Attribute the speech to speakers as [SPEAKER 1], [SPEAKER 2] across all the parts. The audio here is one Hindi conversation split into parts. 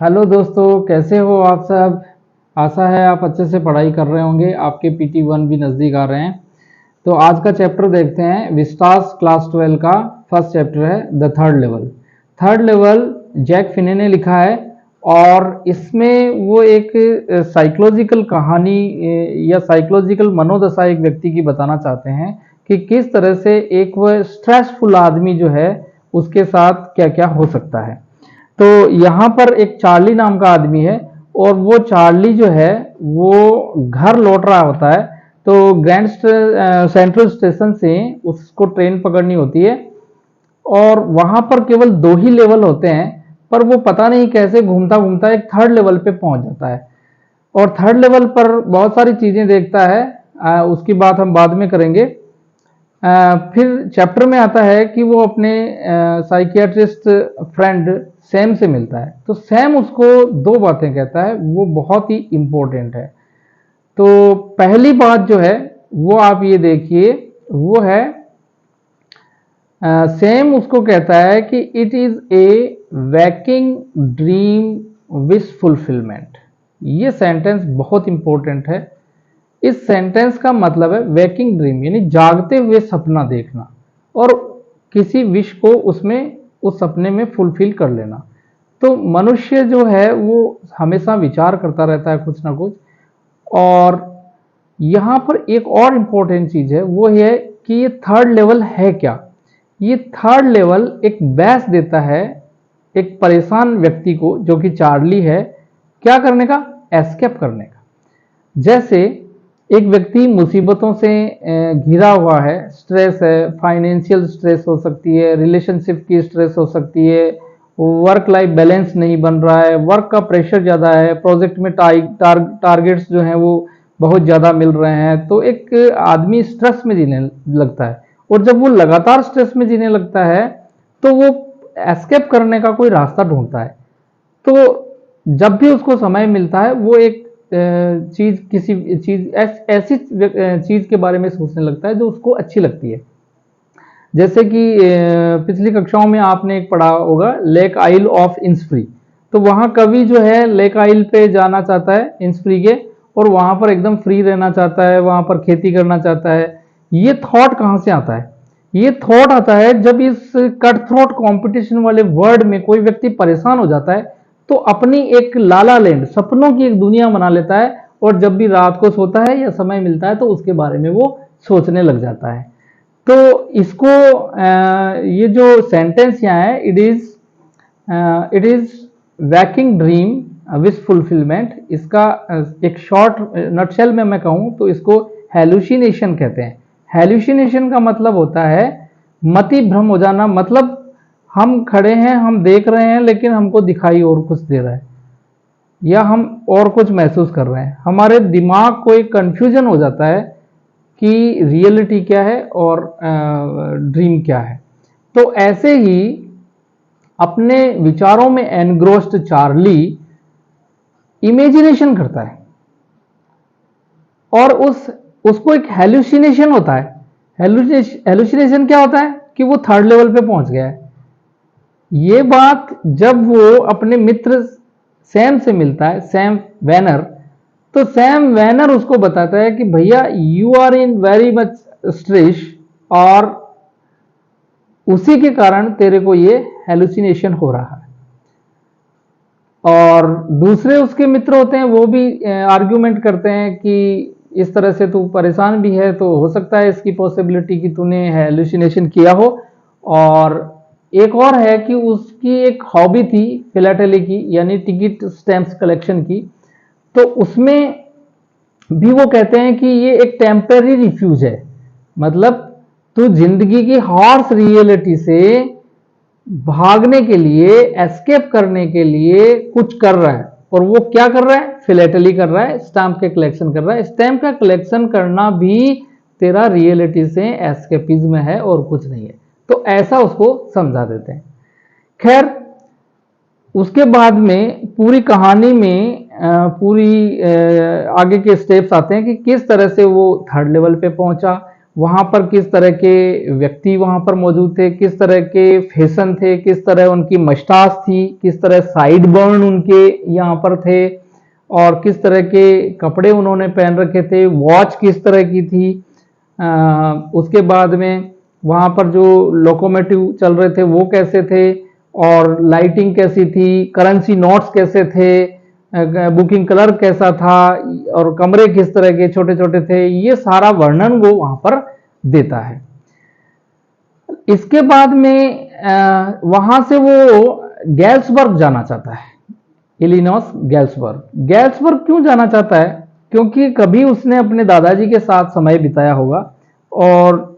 [SPEAKER 1] हेलो दोस्तों, कैसे हो आप सब। आशा है आप अच्छे से पढ़ाई कर रहे होंगे। आपके PT1 भी नज़दीक आ रहे हैं। तो आज का चैप्टर देखते हैं। विस्टास क्लास 12 का फर्स्ट चैप्टर है the third level. Third level Jack Finney ने लिखा है और इसमें वो एक साइकोलॉजिकल कहानी या साइकोलॉजिकल मनोदशा एक व्यक्ति की बताना चाहते हैं कि किस तरह से एक वह स्ट्रेसफुल आदमी जो है उसके साथ क्या क्या हो सकता है। तो यहाँ पर एक चार्ली नाम का आदमी है और वो चार्ली जो है वो घर लौट रहा होता है। तो ग्रैंड सेंट्रल स्टेशन से उसको ट्रेन पकड़नी होती है और वहाँ पर केवल 2 ही लेवल होते हैं, पर वो पता नहीं कैसे घूमता घूमता एक थर्ड लेवल पे पहुँच जाता है और थर्ड लेवल पर बहुत सारी चीज़ें देखता है। उसकी बात हम बाद में करेंगे। फिर चैप्टर में आता है कि वो अपने साइकियाट्रिस्ट फ्रेंड सैम से मिलता है। तो सैम उसको 2 बातें कहता है, वो बहुत ही इम्पोर्टेंट है। तो पहली बात जो है वो आप ये देखिए, वो है सैम उसको कहता है कि it is a waking dream wish fulfilment. ये सेंटेंस बहुत इम्पोर्टेंट है। इस सेंटेंस का मतलब है वेकिंग ड्रीम, यानी जागते हुए सपना देखना और किसी विश को उसमें उस सपने में फुलफिल कर लेना। तो मनुष्य जो है वो हमेशा विचार करता रहता है कुछ ना कुछ। और यहाँ पर एक और इम्पोर्टेंट चीज़ है, वो है कि ये थर्ड लेवल है क्या। ये थर्ड लेवल एक बैस देता है एक परेशान व्यक्ति को, जो कि चार्ली है, क्या करने का, एस्केप करने का। जैसे एक व्यक्ति मुसीबतों से घिरा हुआ है, स्ट्रेस है, फाइनेंशियल स्ट्रेस हो सकती है, रिलेशनशिप की स्ट्रेस हो सकती है, वर्क लाइफ बैलेंस नहीं बन रहा है, वर्क का प्रेशर ज़्यादा है, प्रोजेक्ट में टारगेट्स जो हैं वो बहुत ज़्यादा मिल रहे हैं। तो एक आदमी स्ट्रेस में जीने लगता है और जब वो लगातार स्ट्रेस में जीने लगता है तो वो एस्केप करने का कोई रास्ता ढूंढता है। तो जब भी उसको समय मिलता है वो एक चीज़, किसी चीज़ ऐसी चीज़ के बारे में सोचने लगता है जो उसको अच्छी लगती है। जैसे कि पिछली कक्षाओं में आपने एक पढ़ा होगा लेक आइल ऑफ इंसफ्री। तो वहाँ कवि जो है लेक आइल पे जाना चाहता है इंसफ्री के, और वहाँ पर एकदम फ्री रहना चाहता है, वहाँ पर खेती करना चाहता है। ये थॉट कहाँ से आता है? ये थॉट आता है जब इस कट थ्रोट कॉम्पिटिशन वाले वर्ल्ड में कोई व्यक्ति परेशान हो जाता है तो अपनी एक लाला लैंड, सपनों की एक दुनिया बना लेता है और जब भी रात को सोता है या समय मिलता है तो उसके बारे में वो सोचने लग जाता है। तो इसको ये जो सेंटेंस यहाँ है, it is waking dream wish fulfilment, इसका एक शॉर्ट नटशेल में मैं कहूँ तो इसको हेलुसिनेशन कहते हैं। हेलुसिनेशन का मतलब होता है मति भ्रम हो जाना। मतलब हम खड़े हैं, हम देख रहे हैं, लेकिन हमको दिखाई और कुछ दे रहा है या हम और कुछ महसूस कर रहे हैं। हमारे दिमाग को एक कन्फ्यूजन हो जाता है कि रियलिटी क्या है और ड्रीम क्या है। तो ऐसे ही अपने विचारों में एनग्रोस्ड चार्ली इमेजिनेशन करता है और उसको एक हेलुसिनेशन होता है। हेलुसिनेशन क्या होता है कि वो थर्ड लेवल पे पहुंच गया है। ये बात जब वो अपने मित्र सैम से मिलता है, सैम वैनर, तो सैम वैनर उसको बताता है कि भैया you are in very much stress और उसी के कारण तेरे को ये हेलुसिनेशन हो रहा है। और दूसरे उसके मित्र होते हैं, वो भी आर्ग्यूमेंट करते हैं कि इस तरह से तू परेशान भी है तो हो सकता है इसकी पॉसिबिलिटी कि तूने हेलुसिनेशन किया हो। और एक और है कि उसकी एक हॉबी थी फिलाटेली की, यानी टिकट स्टैम्प्स कलेक्शन की। तो उसमें भी वो कहते हैं कि ये एक टेम्पररी रिफ्यूज है। मतलब तू जिंदगी की हार्श रियलिटी से भागने के लिए, एस्केप करने के लिए कुछ कर रहा है। और वो क्या कर रहा है? फिलेटली कर रहा है, स्टैम्प के कलेक्शन कर रहा है। स्टैम्प का कलेक्शन करना भी तेरा रियलिटी से एस्केपिज्म है और कुछ नहीं है। तो ऐसा उसको समझा देते हैं। खैर, उसके बाद में पूरी कहानी में पूरी आगे के स्टेप्स आते हैं कि किस तरह से वो थर्ड लेवल पे पहुंचा वहाँ पर किस तरह के व्यक्ति वहाँ पर मौजूद थे, किस तरह के फैशन थे, किस तरह उनकी मस्टास थी, किस तरह साइड बर्न उनके यहाँ पर थे, और किस तरह के कपड़े उन्होंने पहन रखे थे, वॉच किस तरह की थी। उसके बाद में वहाँ पर जो लोकोमोटिव चल रहे थे वो कैसे थे, और लाइटिंग कैसी थी, करेंसी नोट्स कैसे थे, बुकिंग कलर कैसा था, और कमरे किस तरह के छोटे छोटे थे, ये सारा वर्णन वो वहाँ पर देता है। इसके बाद में वहाँ से वो गैल्सबर्ग जाना चाहता है, इलिनॉस गैल्सबर्ग। गैल्सबर्ग क्यों जाना चाहता है? क्योंकि कभी उसने अपने दादाजी के साथ समय बिताया होगा और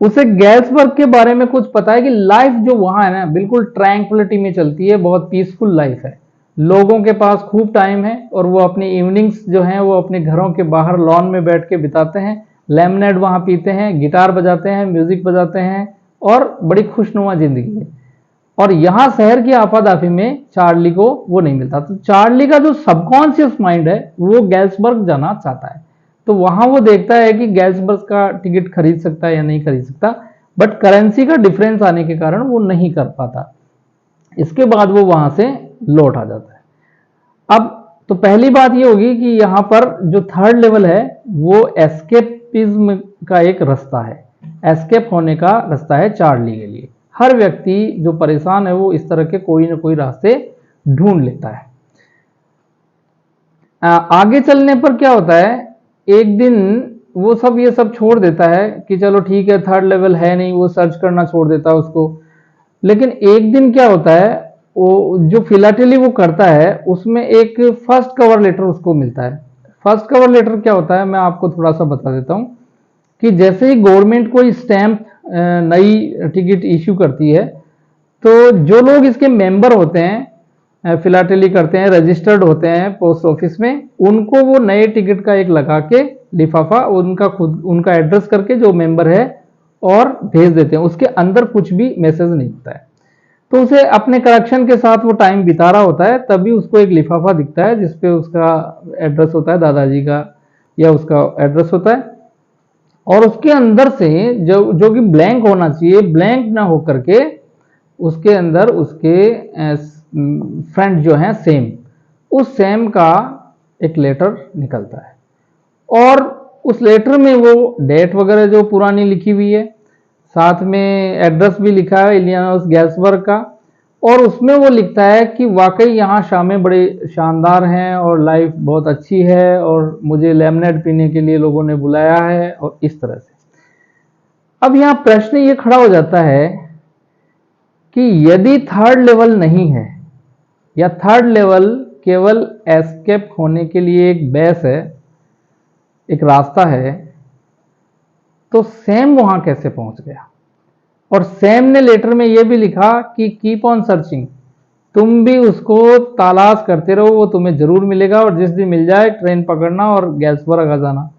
[SPEAKER 1] उसे गैल्सबर्ग के बारे में कुछ पता है कि लाइफ जो वहाँ है ना बिल्कुल ट्रैंक्विलिटी में चलती है, बहुत पीसफुल लाइफ है, लोगों के पास खूब टाइम है और वो अपनी इवनिंग्स जो हैं वो अपने घरों के बाहर लॉन में बैठ के बिताते हैं, लेमनेड वहाँ पीते हैं, गिटार बजाते हैं, म्यूजिक बजाते हैं, और बड़ी खुशनुमा जिंदगी है। और यहाँ शहर की आपाधापी में चार्ली को वो नहीं मिलता। तो चार्ली का जो सबकॉन्शियस माइंड है वो गैल्सबर्ग जाना चाहता है। तो वहां वो देखता है कि गैल्सबर्ग का टिकट खरीद सकता है या नहीं खरीद सकता, बट करेंसी का डिफरेंस आने के कारण वो नहीं कर पाता। इसके बाद वो वहां से लौट आ जाता है। अब तो पहली बात ये होगी कि यहाँ पर जो थर्ड लेवल है वो एस्केपिज्म का एक रास्ता है, एस्केप होने का रास्ता है चार्ली के लिए। हर व्यक्ति जो परेशान है वो इस तरह के कोई ना कोई रास्ते ढूंढ लेता है। आगे चलने पर क्या होता है, एक दिन वो सब ये सब छोड़ देता है कि चलो ठीक है थर्ड लेवल है नहीं, वो सर्च करना छोड़ देता है उसको। लेकिन एक दिन क्या होता है, वो जो फिलाटेली वो करता है उसमें एक फर्स्ट कवर लेटर उसको मिलता है। फर्स्ट कवर लेटर क्या होता है मैं आपको थोड़ा सा बता देता हूँ कि जैसे ही गवर्नमेंट कोई स्टैंप नई टिकट इश्यू करती है तो जो लोग इसके मेंबर होते हैं, फिलाटेली करते हैं, रजिस्टर्ड होते हैं पोस्ट ऑफिस में, उनको वो नए टिकट का एक लगा के लिफाफा उनका खुद उनका एड्रेस करके जो मेंबर है और भेज देते हैं। उसके अंदर कुछ भी मैसेज नहीं होता है। तो उसे अपने करेक्शन के साथ वो टाइम बिता रहा होता है, तभी उसको एक लिफाफा दिखता है जिसपे उसका एड्रेस होता है, दादाजी का या उसका एड्रेस होता है, और उसके अंदर से जो कि ब्लैंक होना चाहिए, ब्लैंक ना होकर के उसके अंदर उसके फ्रेंड जो हैं सेम, उस सेम का एक लेटर निकलता है। और उस लेटर में वो डेट वगैरह जो पुरानी लिखी हुई है, साथ में एड्रेस भी लिखा है इलियानोस गैल्सबर्ग का, और उसमें वो लिखता है कि वाकई यहाँ शामें बड़े शानदार हैं और लाइफ बहुत अच्छी है और मुझे लेमनेड पीने के लिए लोगों ने बुलाया है, और इस तरह से। अब यहाँ प्रश्न ये खड़ा हो जाता है कि यदि थर्ड लेवल नहीं है या थर्ड लेवल केवल एस्केप होने के लिए एक बेस है, एक रास्ता है, तो सैम वहां कैसे पहुंच गया? और सैम ने लेटर में यह भी लिखा कि कीप ऑन सर्चिंग, तुम भी उसको तलाश करते रहो, वो तुम्हें जरूर मिलेगा, और जिस दिन मिल जाए ट्रेन पकड़ना और गैल्सबर्ग आ जाना।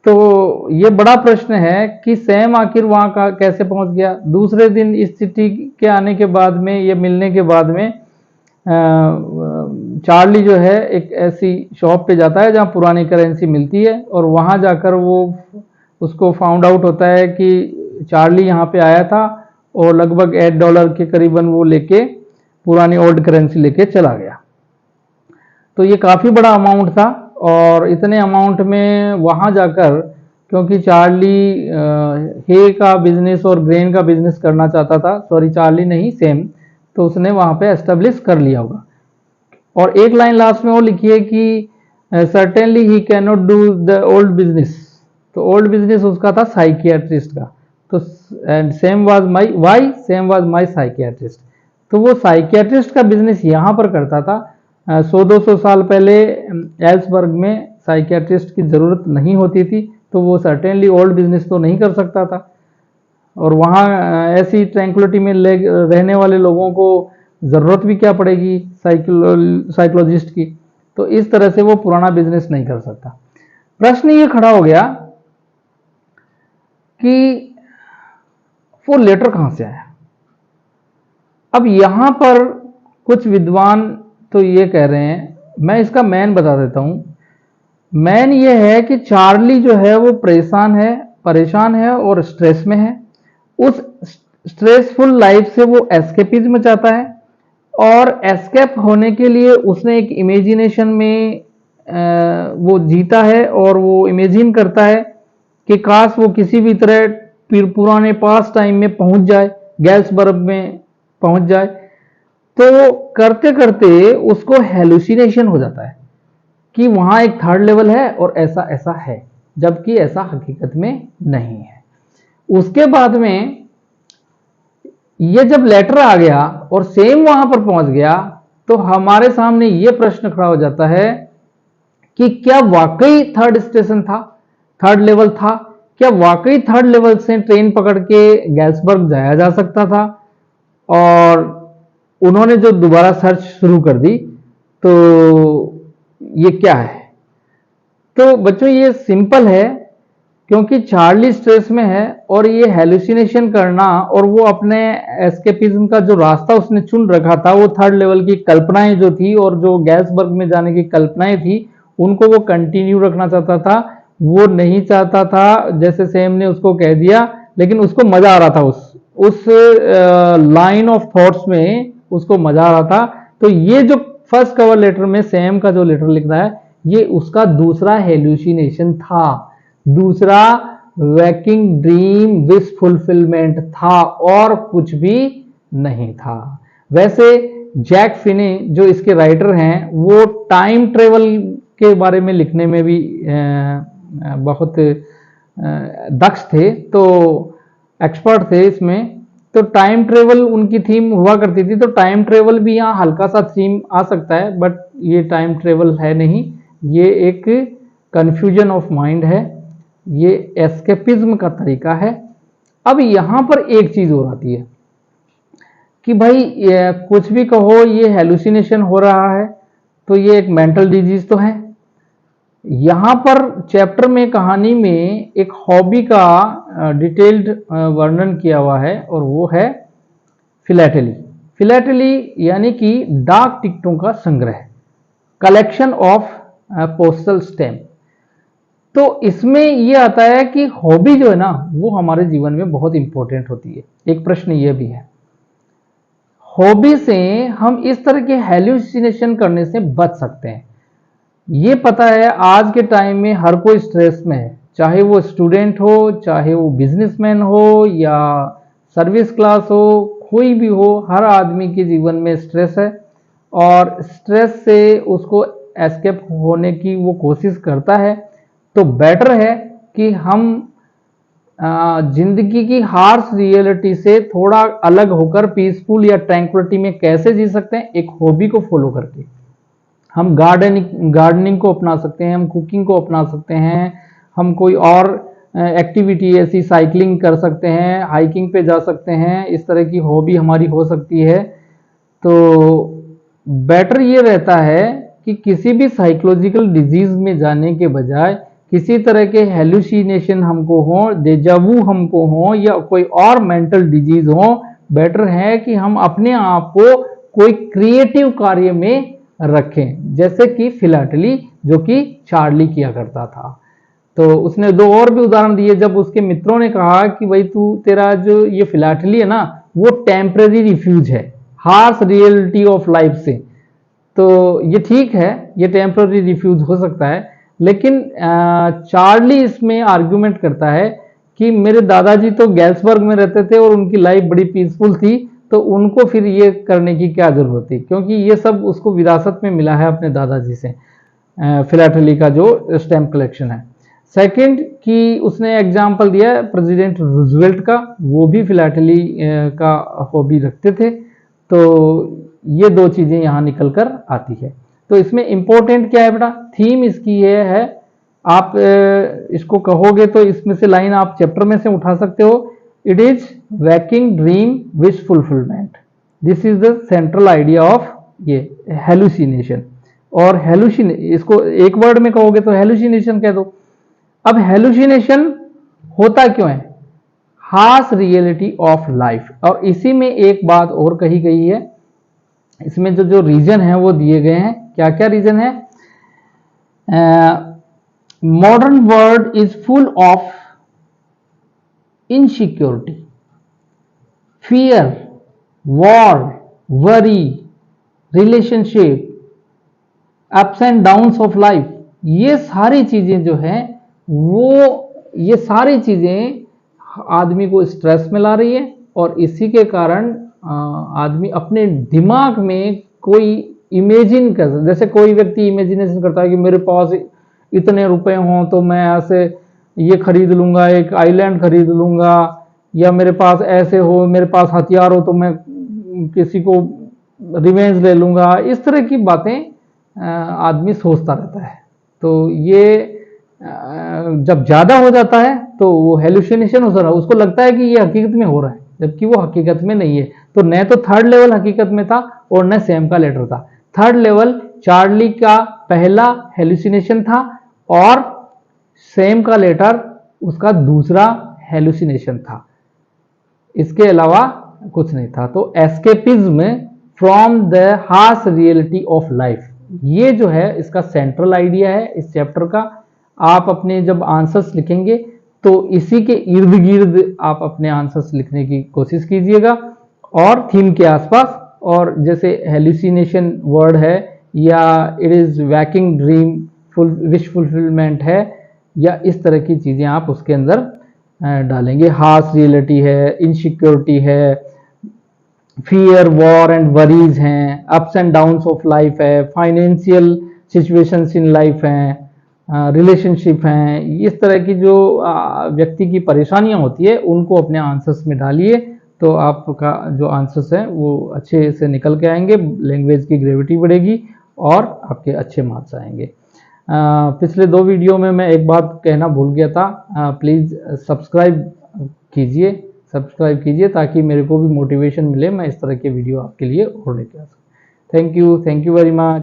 [SPEAKER 1] तो ये बड़ा प्रश्न है कि सैम आखिर वहां का कैसे पहुंच गया। दूसरे दिन इस चिट्ठी के आने के बाद में, ये मिलने के बाद में, चार्ली जो है एक ऐसी शॉप पे जाता है जहां पुरानी करेंसी मिलती है, और वहां जाकर वो उसको फाउंड आउट होता है कि चार्ली यहाँ पे आया था और लगभग $8 के करीबन वो लेके पुरानी ओल्ड करेंसी लेके चला गया। तो ये काफ़ी बड़ा अमाउंट था, और इतने अमाउंट में वहाँ जाकर, क्योंकि चार्ली हे का बिजनेस और ग्रेन का बिजनेस करना चाहता था, सॉरी चार्ली नहीं सैम, तो उसने वहाँ पे एस्टेब्लिश कर लिया होगा। और एक लाइन लास्ट में वो लिखी है कि certainly he can not do the old business. तो ओल्ड बिजनेस उसका था साइकियाट्रिस्ट का। तो and same was my why same was my psychiatrist. तो वो साइकियाट्रिस्ट का बिजनेस यहाँ पर करता था। 100-200 साल पहले एल्सबर्ग में साइकियाट्रिस्ट की ज़रूरत नहीं होती थी, तो वो सर्टेनली ओल्ड बिजनेस तो नहीं कर सकता था, और वहाँ ऐसी ट्रैंक्विलिटी में रहने वाले लोगों को ज़रूरत भी क्या पड़ेगी साइकोलॉजिस्ट की। तो इस तरह से वो पुराना बिजनेस नहीं कर सकता। प्रश्न ये खड़ा हो गया कि वो लेटर कहाँ से आया। अब यहाँ पर कुछ विद्वान तो ये कह रहे हैं, मैं इसका मैन बता देता हूँ, मेन ये है कि चार्ली जो है वो परेशान है और स्ट्रेस में है। उस स्ट्रेसफुल लाइफ से वो एस्केपिज्म चाहता है, और एस्केप होने के लिए उसने एक इमेजिनेशन में वो जीता है, और वो इमेजिन करता है कि काश वो किसी भी तरह पुराने पास टाइम में पहुंच जाए, गैल्सबर्ग में पहुंच जाए। तो करते करते उसको हेलुसिनेशन हो जाता है कि वहां एक थर्ड लेवल है और ऐसा ऐसा है, जबकि ऐसा हकीकत में नहीं है। उसके बाद में ये जब लेटर आ गया और सेम वहां पर पहुंच गया, तो हमारे सामने ये प्रश्न खड़ा हो जाता है कि क्या वाकई थर्ड स्टेशन था, थर्ड लेवल था? क्या वाकई थर्ड लेवल से ट्रेन पकड़ के गैल्सबर्ग जाया जा सकता था? और उन्होंने जो दोबारा सर्च शुरू कर दी, तो ये क्या है? तो बच्चों ये सिंपल है, क्योंकि चार्ली स्ट्रेस में है और ये हेलुसिनेशन करना, और वो अपने एस्केपिज्म का जो रास्ता उसने चुन रखा था, वो थर्ड लेवल की कल्पनाएं जो थी और जो गैल्सबर्ग में जाने की कल्पनाएं थी, उनको वो कंटिन्यू रखना चाहता था। वो नहीं चाहता था, जैसे सैम ने उसको कह दिया, लेकिन उसको मजा आ रहा था उस लाइन ऑफ थॉट्स में, उसको मजा आ रहा था। तो ये जो फर्स्ट कवर लेटर में सैम का जो लेटर लिख रहा है, ये उसका दूसरा हेलुसिनेशन था, दूसरा वैकिंग ड्रीम विश फुलफिलमेंट था, और कुछ भी नहीं था। वैसे जैक फिने जो इसके राइटर हैं, वो टाइम ट्रेवल के बारे में लिखने में भी बहुत दक्ष थे, तो एक्सपर्ट थे इसमें। तो टाइम ट्रेवल उनकी थीम हुआ करती थी, तो टाइम ट्रेवल भी यहाँ हल्का सा थीम आ सकता है, बट ये टाइम ट्रेवल है नहीं, ये एक कंफ्यूजन ऑफ माइंड है, ये एस्केपिज्म का तरीका है। अब यहां पर एक चीज और आती है कि भाई कुछ भी कहो, ये हेलुसिनेशन हो रहा है तो ये एक मेंटल डिजीज तो है। यहां पर चैप्टर में, कहानी में एक हॉबी का डिटेल्ड वर्णन किया हुआ है, और वो है फिलैटली। फिलैटली यानी कि डाक टिकटों का संग्रह, कलेक्शन ऑफ पोस्टल स्टैम्प। तो इसमें यह आता है कि हॉबी जो है ना, वो हमारे जीवन में बहुत इंपॉर्टेंट होती है। एक प्रश्न यह भी है, हॉबी से हम इस तरह के हेलुसिनेशन करने से बच सकते हैं। ये पता है आज के टाइम में हर कोई स्ट्रेस में है, चाहे वो स्टूडेंट हो, चाहे वो बिजनेसमैन हो, या सर्विस क्लास हो, कोई भी हो, हर आदमी के जीवन में स्ट्रेस है, और स्ट्रेस से उसको एस्केप होने की वो कोशिश करता है। तो बेटर है कि हम जिंदगी की हार्श रियलिटी से थोड़ा अलग होकर पीसफुल या ट्रैंक्विलिटी में कैसे जी सकते हैं, एक हॉबी को फॉलो करके। हम गार्डनिंग को अपना सकते हैं, हम कुकिंग को अपना सकते हैं, हम कोई और एक्टिविटी ऐसी साइकिलिंग कर सकते हैं, हाइकिंग पे जा सकते हैं, इस तरह की हॉबी हमारी हो सकती है। तो बेटर ये रहता है कि किसी भी साइकोलॉजिकल डिजीज में जाने के बजाय किसी तरह के हेलुसिनेशन हमको हो, डेजावू हमको हो, या कोई और मेंटल डिजीज हो, बेटर है कि हम अपने आप को कोई क्रिएटिव कार्य में रखें, जैसे कि फिलैटली जो कि चार्ली किया करता था। तो उसने दो और भी उदाहरण दिए, जब उसके मित्रों ने कहा कि भाई तू, तेरा जो ये फिलैटली है ना, वो टेम्परेरी रिफ्यूज है हार्श रियलिटी ऑफ लाइफ से। तो ये ठीक है, ये टेम्परेरी रिफ्यूज हो सकता है, लेकिन चार्ली इसमें आर्ग्यूमेंट करता है कि मेरे दादाजी तो गैल्सबर्ग में रहते थे और उनकी लाइफ बड़ी पीसफुल थी, तो उनको फिर ये करने की क्या जरूरत थी, क्योंकि ये सब उसको विरासत में मिला है अपने दादाजी से, फिलैटली का जो स्टैम्प कलेक्शन है। सेकंड कि उसने एग्जाम्पल दिया प्रेसिडेंट रूजवेल्ट का, वो भी फिलैटली का हॉबी रखते थे। तो ये दो चीजें यहाँ निकल कर आती है। तो इसमें इंपॉर्टेंट क्या है बेटा, थीम इसकी ये है, आप इसको कहोगे तो इसमें से लाइन आप चैप्टर में से उठा सकते हो, it is waking dream wish fulfilment, this is the central idea of ये हेलुसिनेशन। और इसको एक वर्ड में कहोगे तो हेलुसिनेशन कह दो। अब हेलुसिनेशन होता क्यों है, हार्श रियलिटी ऑफ लाइफ। और इसी में एक बात और कही गई है, इसमें जो रीजन है वो दिए गए हैं। क्या क्या रीजन है, modern world is full of insecurity, fear, war, worry, relationship, ups and downs of life. ये सारी चीजें जो हैं वो ये सारी चीजें आदमी को स्ट्रेस में ला रही है, और इसी के कारण आदमी अपने दिमाग में कोई इमेजिन कर, जैसे कोई व्यक्ति इमेजिनेशन करता है कि मेरे पास इतने रुपए हों तो मैं ऐसे ये खरीद लूंगा, एक आइलैंड खरीद लूंगा, या मेरे पास ऐसे हो, मेरे पास हथियार हो तो मैं किसी को रिवेंज ले लूंगा। इस तरह की बातें आदमी सोचता रहता है। तो ये जब ज्यादा हो जाता है तो वो हेलुसिनेशन हो रहा है, उसको लगता है कि ये हकीकत में हो रहा है, जबकि वो हकीकत में नहीं है। तो न तो थर्ड लेवल हकीकत में था और न सैम का लेटर था। थर्ड लेवल चार्ली का पहला हेलुसिनेशन था और सैम का लेटर उसका दूसरा हेलुसिनेशन था, इसके अलावा कुछ नहीं था। तो escapism from the harsh reality of life, ये जो है इसका सेंट्रल आइडिया है इस चैप्टर का। आप अपने जब आंसर्स लिखेंगे तो इसी के इर्द गिर्द आप अपने आंसर्स लिखने की कोशिश कीजिएगा और थीम के आसपास। और जैसे हेलुसिनेशन वर्ड है, या it is waking dream full wish fulfilment है, या इस तरह की चीजें आप उसके अंदर डालेंगे। हार्श रियलिटी है, इनसिक्योरिटी है, फियर, वॉर एंड वरीज हैं, ups and downs of life है, फाइनेंशियल सिचुएशंस इन लाइफ हैं, रिलेशनशिप हैं। इस तरह की जो व्यक्ति की परेशानियां होती है उनको अपने आंसर्स में डालिए, तो आपका जो आंसर्स हैं वो अच्छे से निकल के आएंगे, लैंग्वेज की ग्रेविटी बढ़ेगी और आपके अच्छे मार्क्स आएंगे। पिछले 2 वीडियो में मैं एक बात कहना भूल गया था, प्लीज़ सब्सक्राइब कीजिए ताकि मेरे को भी मोटिवेशन मिले, मैं इस तरह के वीडियो आपके लिए और लेके आ सकूँ। Thank you very much.